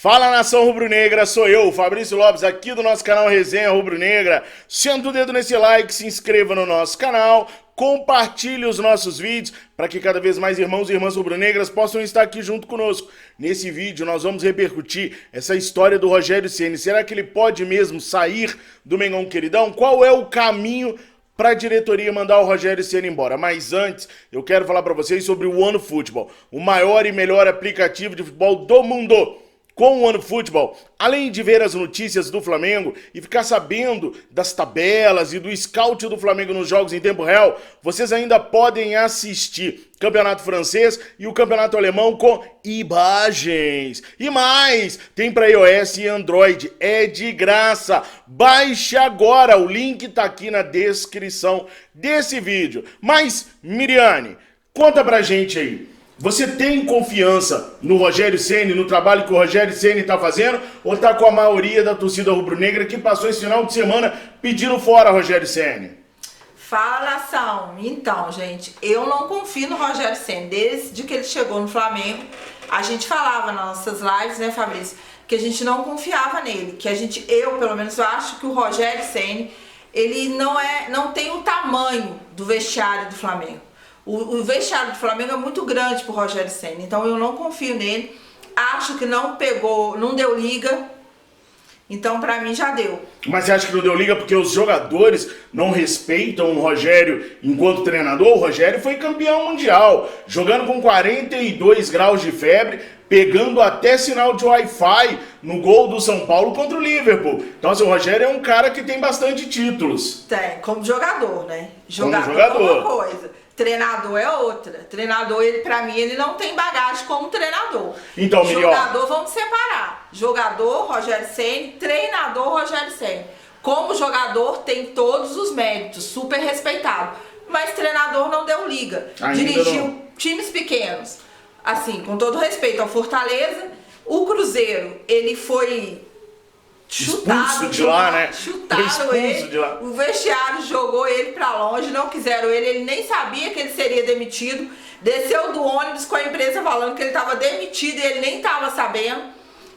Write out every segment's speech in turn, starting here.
Fala, nação rubro-negra, sou eu, Fabrício Lopes, aqui do nosso canal Resenha Rubro-Negra. Senta o dedo nesse like, se inscreva no nosso canal, compartilhe os nossos vídeos para que cada vez mais irmãos e irmãs rubro-negras possam estar aqui junto conosco. Nesse vídeo nós vamos repercutir essa história do Rogério Ceni. Será que ele pode mesmo sair do Mengão Queridão? Qual é o caminho para a diretoria mandar o Rogério Ceni embora? Mas antes, eu quero falar para vocês sobre o OneFootball, o maior e melhor aplicativo de futebol do mundo. Com o OneFootball, além de ver as notícias do Flamengo e ficar sabendo das tabelas e do scout do Flamengo nos jogos em tempo real, vocês ainda podem assistir o Campeonato Francês e o Campeonato Alemão com imagens. E mais, tem para iOS e Android, é de graça. Baixe agora, o link tá aqui na descrição desse vídeo. Mas, Miriane, conta pra gente aí. Você tem confiança no Rogério Ceni, no trabalho que o Rogério Ceni está fazendo, ou está com a maioria da torcida rubro-negra que passou esse final de semana pedindo fora Rogério Ceni? Fala, nação. Então, gente, eu não confio no Rogério Ceni. Desde que ele chegou no Flamengo, a gente falava nas nossas lives, né, Fabrício, que a gente não confiava nele, que eu pelo menos acho que o Rogério Ceni, ele não tem o tamanho do vestiário do Flamengo. O vestiário do Flamengo é muito grande pro Rogério Ceni, então eu não confio nele. Acho que não deu liga, então pra mim já deu. Mas você acha que não deu liga porque os jogadores não respeitam o Rogério enquanto treinador? O Rogério foi campeão mundial, jogando com 42 graus de febre, pegando até sinal de Wi-Fi no gol do São Paulo contra o Liverpool. Então, assim, o Rogério é um cara que tem bastante títulos. Tem, como jogador, né? Jogador é uma coisa. Treinador é outra. Treinador, pra mim, ele não tem bagagem como treinador. Então, Miriam, jogador, vamos separar. Jogador, Rogério Ceni, treinador, Rogério Ceni. Como jogador, tem todos os méritos, super respeitado. Mas treinador não deu liga. Dirigiu times pequenos. Assim, com todo respeito ao Fortaleza, o Cruzeiro, ele foi expulso de lá, né? Chutaram ele, o vestiário jogou ele pra longe, não quiseram ele nem sabia que ele seria demitido, desceu do ônibus com a empresa falando que ele estava demitido e ele nem estava sabendo.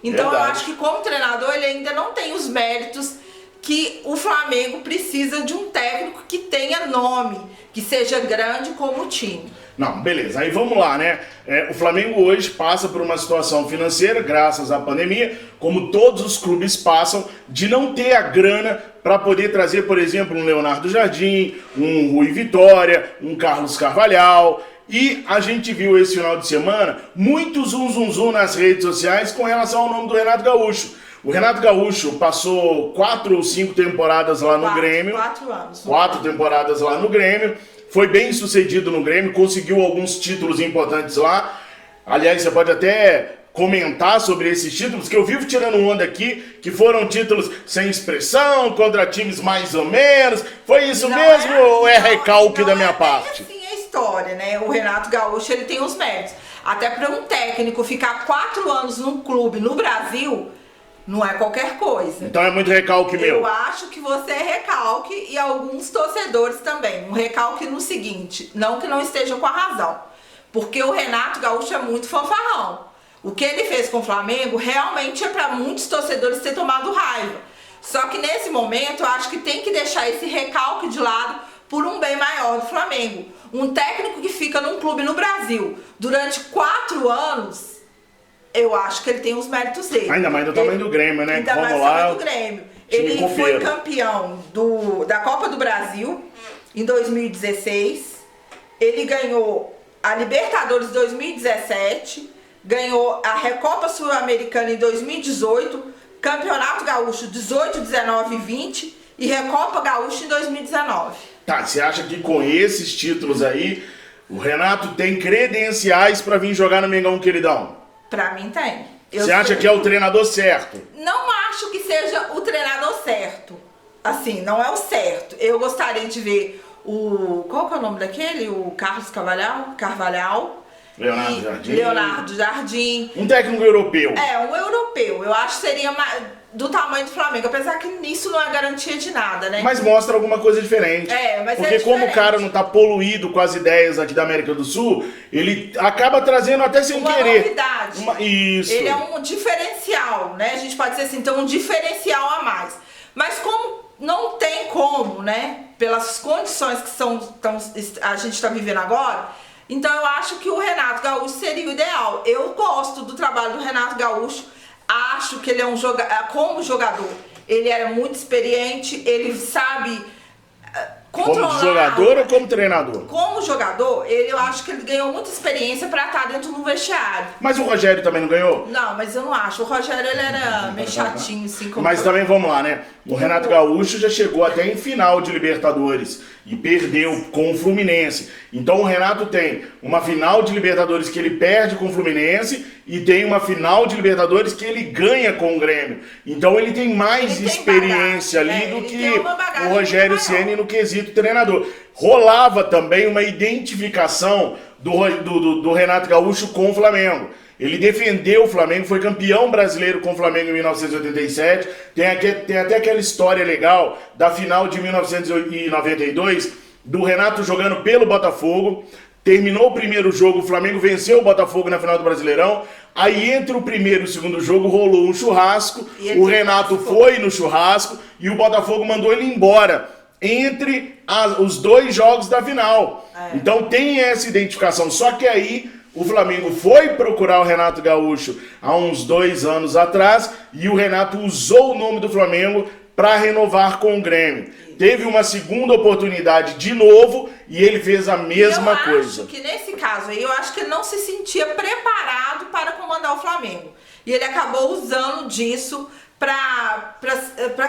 Então eu acho que como treinador ele ainda não tem os méritos que o Flamengo precisa de um técnico que tenha nome, que seja grande como o time. Não, beleza, aí vamos lá, né? O Flamengo hoje passa por uma situação financeira, graças à pandemia, como todos os clubes passam, de não ter a grana para poder trazer, por exemplo, um Leonardo Jardim, um Rui Vitória, um Carlos Carvalhal. E a gente viu esse final de semana muito zum nas redes sociais com relação ao nome do Renato Gaúcho. O Renato Gaúcho passou 4 ou 5 temporadas lá no Grêmio. 4 anos. 4 temporadas lá no Grêmio. Foi bem sucedido no Grêmio, conseguiu alguns títulos importantes lá. Aliás, você pode até comentar sobre esses títulos, que eu vivo tirando onda aqui, que foram títulos sem expressão, contra times mais ou menos. Foi isso mesmo ou é recalque da minha parte? Assim a história, né? O Renato Gaúcho, ele tem os méritos. Até para um técnico ficar 4 anos num clube no Brasil, não é qualquer coisa. Então é muito recalque meu. Eu acho que você é recalque e alguns torcedores também. Um recalque no seguinte, não que não esteja com a razão. Porque o Renato Gaúcho é muito fanfarrão. O que ele fez com o Flamengo realmente é para muitos torcedores ter tomado raiva. Só que nesse momento eu acho que tem que deixar esse recalque de lado por um bem maior do Flamengo. Um técnico que fica num clube no Brasil durante 4 anos... eu acho que ele tem os méritos dele. Ainda mais do tamanho do Grêmio, né? Ainda mais do tamanho do Grêmio. Ele foi campeão da Copa do Brasil em 2016. Ele ganhou a Libertadores 2017. Ganhou a Recopa Sul-Americana em 2018. Campeonato Gaúcho 18, 19 e 20. E Recopa Gaúcho em 2019. Tá, você acha que com esses títulos aí, o Renato tem credenciais para vir jogar no Mengão Queridão? Pra mim tem. Você acha que é o treinador certo? Não acho que seja o treinador certo. Assim, não é o certo. Eu gostaria de ver qual que é o nome daquele? O Carlos Carvalhal. Leonardo Jardim. Leonardo Jardim. Um técnico europeu. Um europeu. eu acho que seria do tamanho do Flamengo, apesar que isso não é garantia de nada, né? Mas mostra alguma coisa diferente. Mas porque como o cara não tá poluído com as ideias aqui da América do Sul, ele acaba trazendo até sem querer. Novidade. Isso. Ele é um diferencial, né? A gente pode dizer assim, então um diferencial a mais. Mas como não tem como, né? Pelas condições que a gente está vivendo agora, então eu acho que o Renato Gaúcho seria o ideal. Eu gosto do trabalho do Renato Gaúcho, acho que ele é como jogador, ele era muito experiente, ele sabe controlar. Como jogador ou como treinador? Como jogador, eu acho que ele ganhou muita experiência pra estar dentro do vestiário. Mas o Rogério também não ganhou? Não, mas eu não acho. O Rogério, ele era meio chatinho, assim. Como mas também, vamos lá, né? O Renato Gaúcho já chegou até em final de Libertadores e perdeu com o Fluminense. Então o Renato tem uma final de Libertadores que ele perde com o Fluminense e tem uma final de Libertadores que ele ganha com o Grêmio. Então ele tem mais experiência ali do que o Rogério Ceni no quesito treinador. Rolava também uma identificação do Renato Gaúcho com o Flamengo. Ele defendeu o Flamengo, foi campeão brasileiro com o Flamengo em 1987. Tem até aquela história legal da final de 1992, do Renato jogando pelo Botafogo. Terminou o primeiro jogo, o Flamengo venceu o Botafogo na final do Brasileirão. Aí entre o primeiro e o segundo jogo rolou um churrasco. O Renato foi no churrasco e o Botafogo mandou ele embora entre os dois jogos da final. Então tem essa identificação. Só que aí o Flamengo foi procurar o Renato Gaúcho há uns 2 anos atrás e o Renato usou o nome do Flamengo para renovar com o Grêmio. Teve uma segunda oportunidade de novo e ele fez a mesma coisa. Eu acho que nesse caso aí, eu acho que ele não se sentia preparado para comandar o Flamengo. E ele acabou usando disso para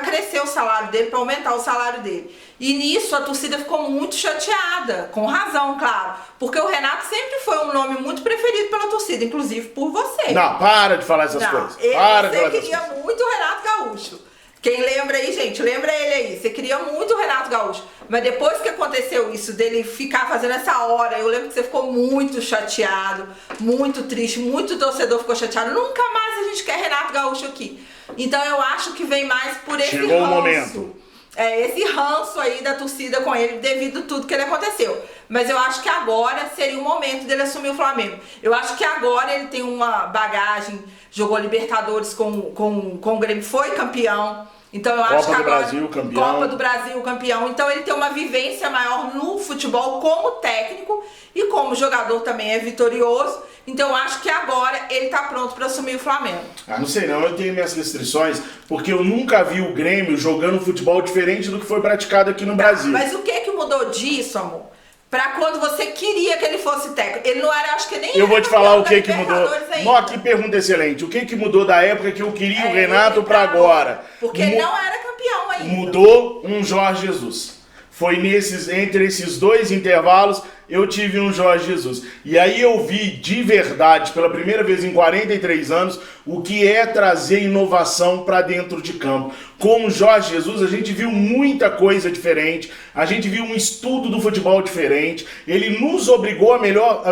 crescer o salário dele, para aumentar o salário dele. E nisso a torcida ficou muito chateada, com razão, claro. Porque o Renato sempre foi um nome muito preferido pela torcida, inclusive por você. Não, para de falar essas coisas. Você queria muito o Renato Gaúcho. Quem lembra aí, gente, lembra ele aí. Você queria muito o Renato Gaúcho. Mas depois que aconteceu isso, dele ficar fazendo essa hora, eu lembro que você ficou muito chateado, muito triste, muito torcedor ficou chateado. Nunca mais a gente quer Renato Gaúcho aqui. Então eu acho que vem mais por esse Chegou ranço. O momento. Esse ranço aí da torcida com ele devido a tudo que ele aconteceu. Mas eu acho que agora seria o momento dele assumir o Flamengo. Eu acho que agora ele tem uma bagagem, jogou Libertadores com o Grêmio, foi campeão. Então eu acho que agora, Brasil, campeão. Copa do Brasil, campeão. Então ele tem uma vivência maior no futebol como técnico e como jogador também é vitorioso. Então eu acho que agora ele tá pronto para assumir o Flamengo. Não sei não, eu tenho minhas restrições, porque eu nunca vi o Grêmio jogando futebol diferente do que foi praticado aqui no Brasil. Mas o que mudou disso, amor? Pra quando você queria que ele fosse técnico. Ele não era, acho que nem... Eu vou te falar o que mudou. Nó, que pergunta excelente. O que mudou da época que eu queria o Renato pra agora? Porque ele não era campeão ainda. Mudou um Jorge Jesus. Foi entre esses 2 intervalos, eu tive um Jorge Jesus. E aí eu vi de verdade, pela primeira vez em 43 anos, o que é trazer inovação para dentro de campo. Com o Jorge Jesus, a gente viu muita coisa diferente, a gente viu um estudo do futebol diferente, ele nos obrigou a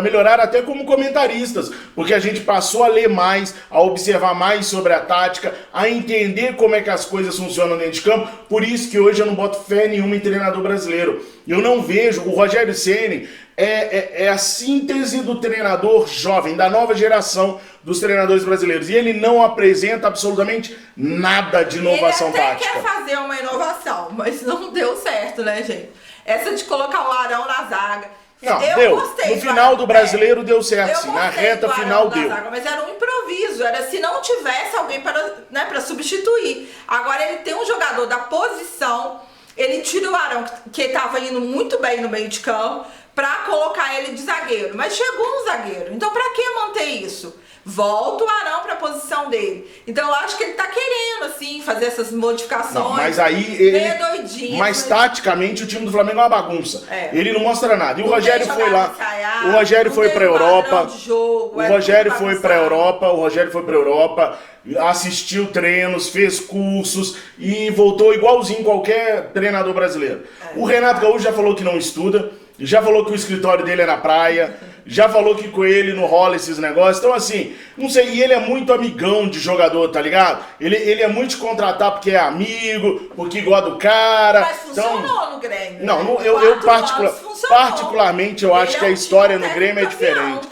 melhorar até como comentaristas, porque a gente passou a ler mais, a observar mais sobre a tática, a entender como é que as coisas funcionam dentro de campo. Por isso que hoje eu não boto fé nenhuma em treinador brasileiro. Eu não vejo, o Rogério Ceni é a síntese do treinador jovem, da nova geração dos treinadores brasileiros. E ele não apresenta absolutamente nada de inovação tática. Ele até quer fazer uma inovação, mas não deu certo, né, gente? Essa de colocar o Arão na zaga. Não, eu deu. Gostei no final do brasileiro deu certo, sim. Na reta final deu. Zaga, mas era um improviso, era se não tivesse alguém para substituir. Agora ele tem um jogador da posição, ele tira o Arão, que estava indo muito bem no meio de campo, para colocar ele de zagueiro. Mas chegou um zagueiro. Então para que manter isso? Volta o Arão para a posição dele. Então eu acho que ele tá querendo, assim, fazer essas modificações. Não, mas aí ele... meio doidinho. Mas taticamente o time do Flamengo é uma bagunça. Ele não mostra nada. E o Rogério foi lá. Ensaiar, o Rogério foi pra Europa. Jogo, o Rogério foi pra Europa. O Rogério foi pra Europa. Assistiu treinos, fez cursos e voltou igualzinho qualquer treinador brasileiro. O Renato Gaúcho já falou que não estuda. já falou que o escritório dele é na praia, já falou que com ele não rola esses negócios. Então, assim, não sei, e ele é muito amigão de jogador, tá ligado? Ele é muito de contratar porque é amigo, porque gosta do cara. Mas funcionou no Grêmio. Não, né? eu funcionou. particularmente eu acho que a história no Grêmio é diferente.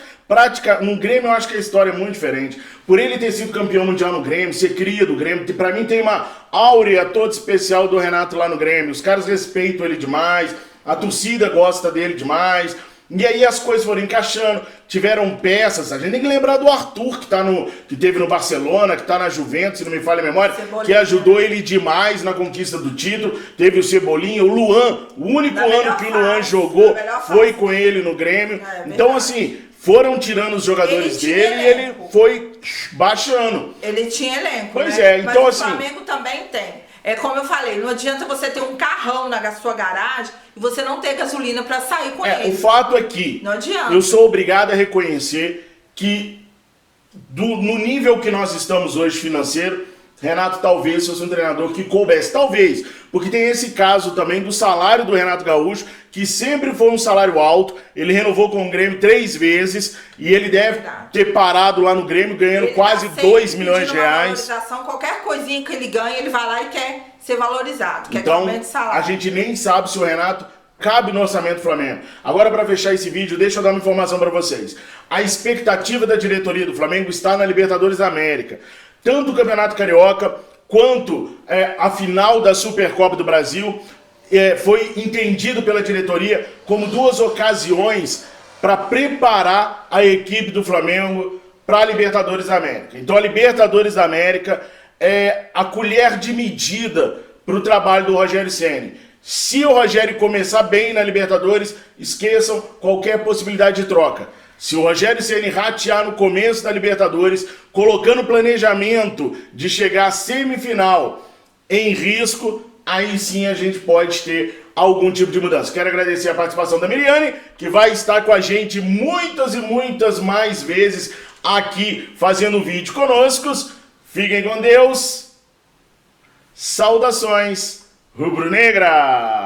No Grêmio eu acho que a história é muito diferente. Por ele ter sido campeão mundial no Grêmio, ser cria do Grêmio, pra mim tem uma áurea toda especial do Renato lá no Grêmio. Os caras respeitam ele demais, a torcida gosta dele demais. E aí as coisas foram encaixando, tiveram peças. A gente tem que lembrar do Arthur, que teve no Barcelona, que tá na Juventus, se não me falha a memória, Cebolinha, que ajudou ele demais na conquista do título. Teve o Cebolinha, o Luan, o único ano que o Luan jogou foi com ele no Grêmio. Então, assim, foram tirando os jogadores dele e ele foi baixando. Ele tinha elenco, Pois né? é, então mas assim... o Flamengo também tem. É como eu falei, não adianta você ter um carrão na sua garagem e você não ter gasolina pra sair com ele. O fato é que não adianta. Eu sou obrigado a reconhecer que no nível que nós estamos hoje financeiro, Renato talvez fosse um treinador que coubesse, talvez, porque tem esse caso também do salário do Renato Gaúcho, que sempre foi um salário alto, ele renovou com o Grêmio 3 vezes, e ele deve ter parado lá no Grêmio ganhando ele quase tá 2 milhões de reais. Qualquer coisinha que ele ganha, ele vai lá e quer ser valorizado, quer então, aumento de salário. A gente nem sabe se o Renato cabe no orçamento do Flamengo. Agora, para fechar esse vídeo, deixa eu dar uma informação para vocês. A expectativa da diretoria do Flamengo está na Libertadores da América. Tanto o Campeonato Carioca quanto a final da Supercopa do Brasil foi entendido pela diretoria como 2 ocasiões para preparar a equipe do Flamengo para a Libertadores da América. Então a Libertadores da América é a colher de medida para o trabalho do Rogério Ceni. Se o Rogério começar bem na Libertadores, esqueçam qualquer possibilidade de troca. Se o Rogério Ceni ratear no começo da Libertadores, colocando o planejamento de chegar à semifinal em risco, aí sim a gente pode ter algum tipo de mudança. Quero agradecer a participação da Miriane, que vai estar com a gente muitas e muitas mais vezes aqui fazendo vídeo conosco. Fiquem com Deus. Saudações rubro-negra!